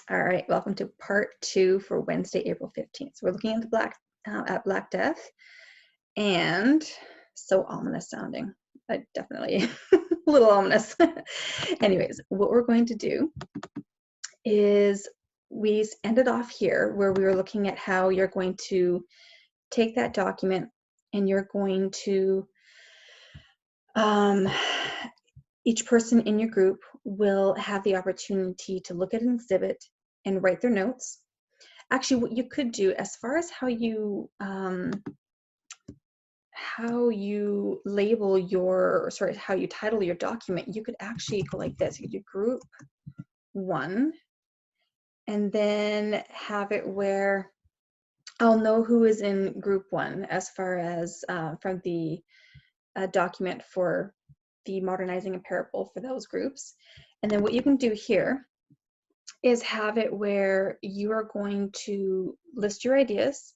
All right, welcome to part 2 for Wednesday, April 15th. So we're looking at the Black Death, and so ominous sounding. Definitely a little ominous. Anyways, what we're going to do is we ended off here where we were looking at how you're going to take that document and you're going to each person in your group will have the opportunity to look at an exhibit and write their notes. Actually, what you could do as far as how you label your, sorry, how you title your document, you could actually go like this. You could do group 1 and then have it where I'll know who is in group 1 as far as from the document for the modernizing and parable for those groups. And then what you can do here is have it where you are going to list your ideas,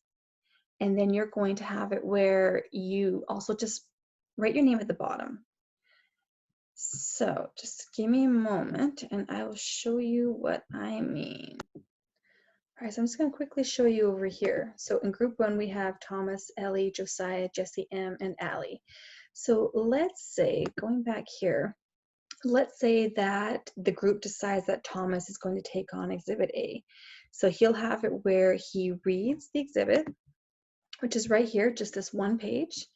and then you're going to have it where you also just write your name at the bottom. So just give me a moment and I will show you what I mean. All right, so I'm just going to quickly show you over here. So in group 1, we have Thomas, Ellie, Josiah, Jesse M, and Allie. So let's say, going back here, let's say that the group decides that Thomas is going to take on Exhibit A. So he'll have it where he reads the exhibit, which is right here, just this one page.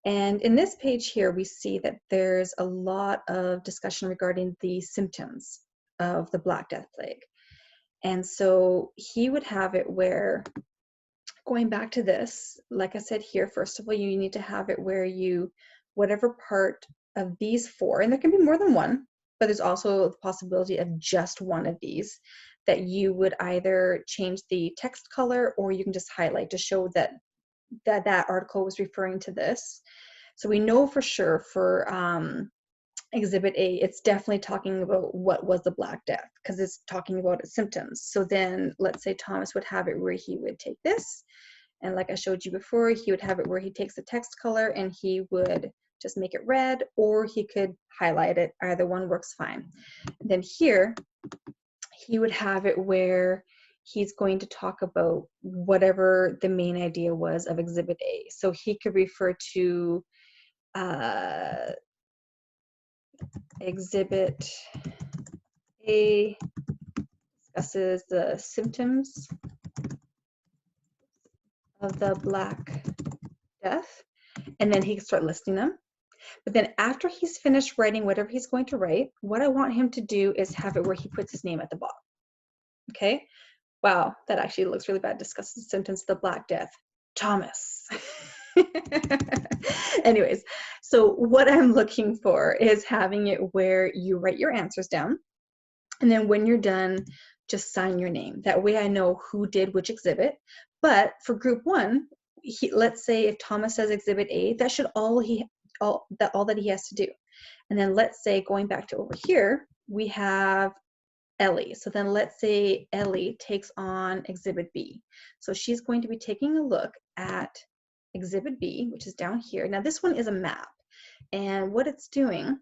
And in this page here, we see that there's a lot of discussion regarding the symptoms of the Black Death plague. And so he would have it where, going back to this, like I said here, first of all, you need to have it where you, whatever part of these 4, and there can be more than one, but there's also the possibility of just one of these, that you would either change the text color or you can just highlight to show that that article was referring to this. So we know for sure for Exhibit A, it's definitely talking about what was the Black Death, because it's talking about its symptoms. So then let's say Thomas would have it where he would take this, and like I showed you before, he would have it where he takes the text color and he would just make it red, or he could highlight it. Either one works fine. And then here, he would have it where he's going to talk about whatever the main idea was of Exhibit A. So he could refer to Exhibit A discusses the symptoms of the Black Death, and then he can start listing them. But then after he's finished writing whatever he's going to write, what I want him to do is have it where he puts his name at the bottom. Okay? Wow, that actually looks really bad. Discusses the symptoms of the Black Death. Thomas. Anyways, so what I'm looking for is having it where you write your answers down, and then when you're done, just sign your name. That way I know who did which exhibit. But for group 1, let's say if Thomas says Exhibit A, that should all that he has to do. And then let's say, going back to over here, we have Ellie. So then let's say Ellie takes on Exhibit B. So she's going to be taking a look at Exhibit B, which is down here. Now this one is a map, and what it's doing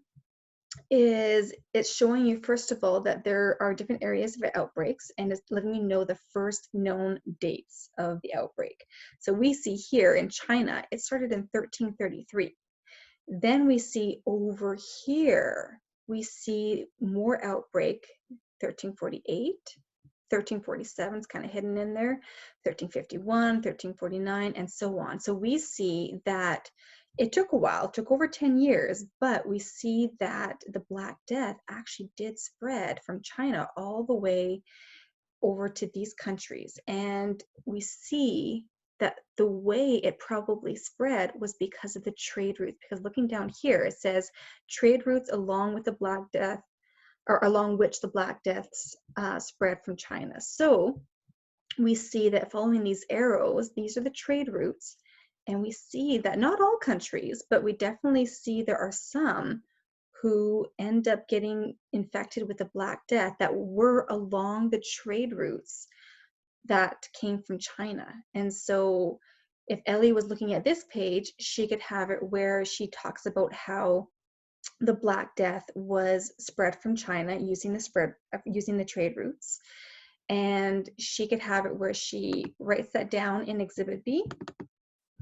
is it's showing you, first of all, that there are different areas of outbreaks, and it's letting you know the first known dates of the outbreak. So we see here in China, it started in 1333. Then we see over here, we see more outbreak, 1348, 1347 is kind of hidden in there, 1351, 1349, and so on. So we see that it took a while, it took over 10 years, but we see that the Black Death actually did spread from China all the way over to these countries. And we see that the way it probably spread was because of the trade routes. Because looking down here, it says trade routes along with the Black Death, or along which the Black Deaths spread from China. So we see that following these arrows, these are the trade routes, and we see that not all countries, but we definitely see there are some who end up getting infected with the Black Death that were along the trade routes that came from China. And so if Ellie was looking at this page, she could have it where she talks about how the Black Death was spread from China using the trade routes. and she could have it where she writes that down in Exhibit B.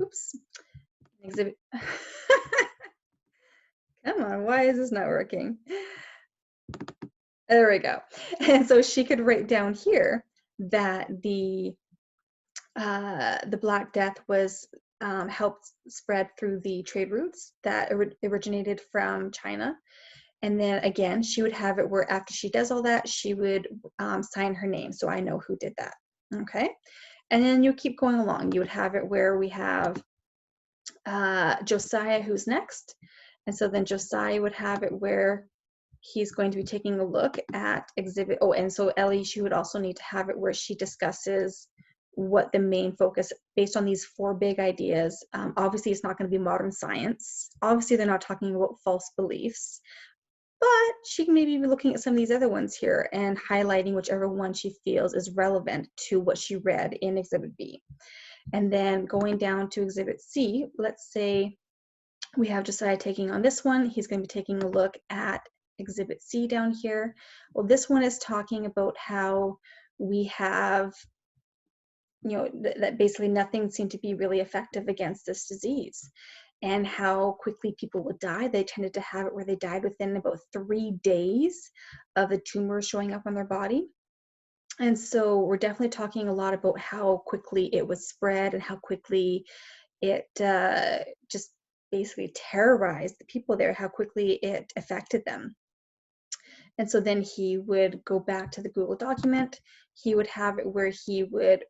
Oops. Exhibit. Come on, why is this not working? There we go. And so she could write down here that the Black Death was helped spread through the trade routes that originated from China. And then again, she would have it where after she does all that, she would sign her name, so I know who did that. Okay. And then you keep going along. You would have it where we have Josiah, who's next. And so then Josiah would have it where he's going to be taking a look at exhibit. Oh, and so Ellie, she would also need to have it where she discusses what the main focus based on these 4 big ideas. Obviously, it's not going to be modern science. Obviously, they're not talking about false beliefs. But she can maybe be looking at some of these other ones here and highlighting whichever one she feels is relevant to what she read in Exhibit B. And then going down to Exhibit C, let's say we have Josiah taking on this one. He's going to be taking a look at Exhibit C down here. Well, this one is talking about how we have, that basically nothing seemed to be really effective against this disease, and how quickly people would die. They tended to have it where they died within about 3 days of the tumor showing up on their body. And so we're definitely talking a lot about how quickly it was spread and how quickly it just basically terrorized the people there, how quickly it affected them. And so then he would go back to the Google document. He would have it where he would,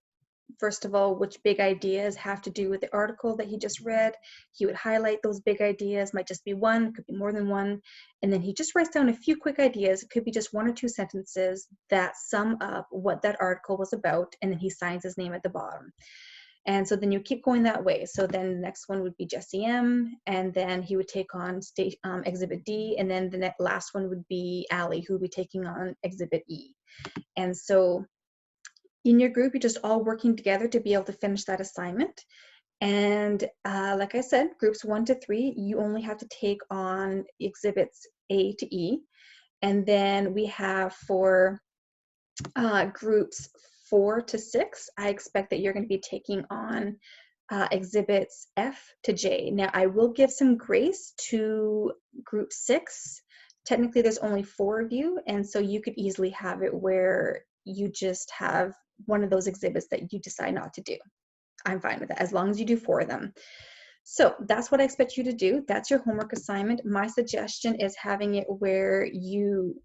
first of all, which big ideas have to do with the article that he just read. He would highlight those big ideas, might just be one, could be more than one. And then he just writes down a few quick ideas. It could be just 1 or 2 sentences that sum up what that article was about. And then he signs his name at the bottom. And so then you keep going that way. So then the next one would be Jesse M. And then he would take on Exhibit D. And then the last one would be Allie, who would be taking on Exhibit E. And so in your group, you're just all working together to be able to finish that assignment. And like I said, groups 1 to 3, you only have to take on exhibits A to E. And then we have for groups 4 to 6, I expect that you're going to be taking on exhibits F to J. Now, I will give some grace to group 6. Technically, there's only 4 of you, and so you could easily have it where you just have one of those exhibits that you decide not to do. I'm fine with that, as long as you do 4 of them. So that's what I expect you to do. That's your homework assignment. My suggestion is having it where you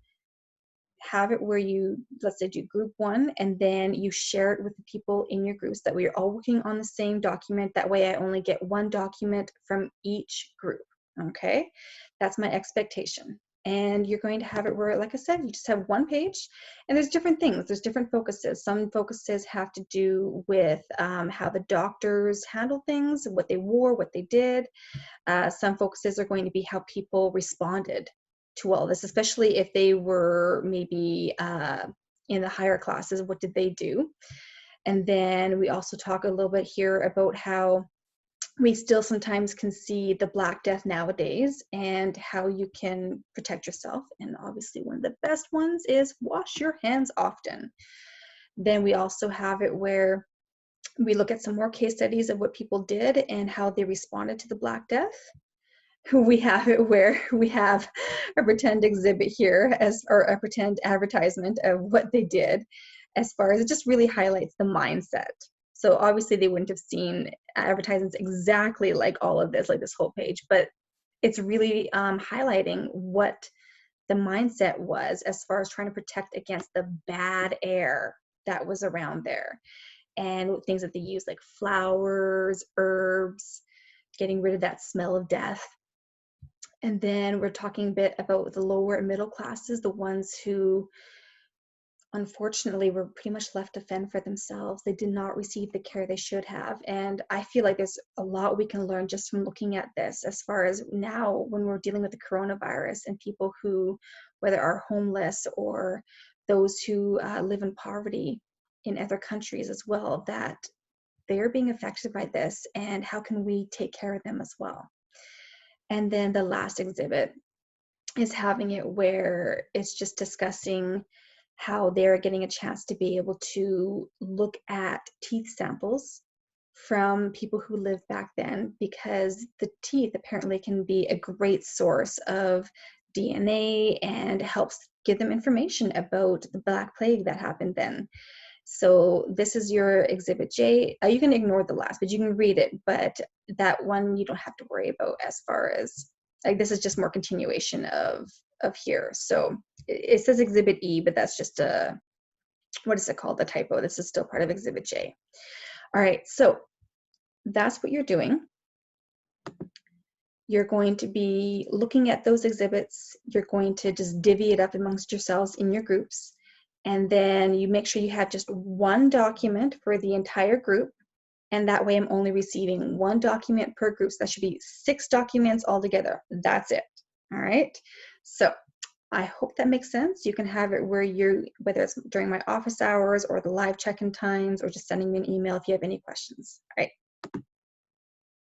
let's say, do group 1, and then you share it with the people in your groups, that we are all working on the same document. That way I only get 1 document from each group. Okay, that's my expectation. And you're going to have it where, like I said, you just have 1 page, and there's different things, there's different focuses. Some focuses have to do with how the doctors handle things, what they wore, what they did. Some focuses are going to be how people responded to all this, especially if they were maybe in the higher classes. What did they do? And then we also talk a little bit here about how we still sometimes can see the Black Death nowadays, and how you can protect yourself. And obviously one of the best ones is wash your hands often. Then we also have it where we look at some more case studies of what people did and how they responded to the Black Death. We have it where we have a pretend exhibit here, or a pretend advertisement of what they did, as far as it just really highlights the mindset. So obviously they wouldn't have seen advertisements exactly like all of this, like this whole page, but it's really highlighting what the mindset was as far as trying to protect against the bad air that was around there, and things that they use like flowers, herbs, getting rid of that smell of death. And then we're talking a bit about the lower and middle classes, the ones who unfortunately were pretty much left to fend for themselves. They did not receive the care they should have. And I feel like there's a lot we can learn just from looking at this, as far as now when we're dealing with the coronavirus, and people who, whether are homeless or those who live in poverty in other countries as well, that they're being affected by this, and how can we take care of them as well. And then the last exhibit is having it where it's just discussing how they're getting a chance to be able to look at teeth samples from people who lived back then, because the teeth apparently can be a great source of DNA and helps give them information about the Black Plague that happened then. So this is your Exhibit J. You can ignore the last, but you can read it. But that one you don't have to worry about, as far as, like, this is just more continuation of here. So it says Exhibit E, but that's just a, what is it called? The typo. This is still part of Exhibit J. All right, so that's what you're doing. You're going to be looking at those exhibits. You're going to just divvy it up amongst yourselves in your groups. And then you make sure you have just one document for the entire group. And that way I'm only receiving one document per group. So that should be 6 documents altogether. That's it. All right. So I hope that makes sense. You can have it where you, whether it's during my office hours or the live check-in times, or just sending me an email if you have any questions. All right.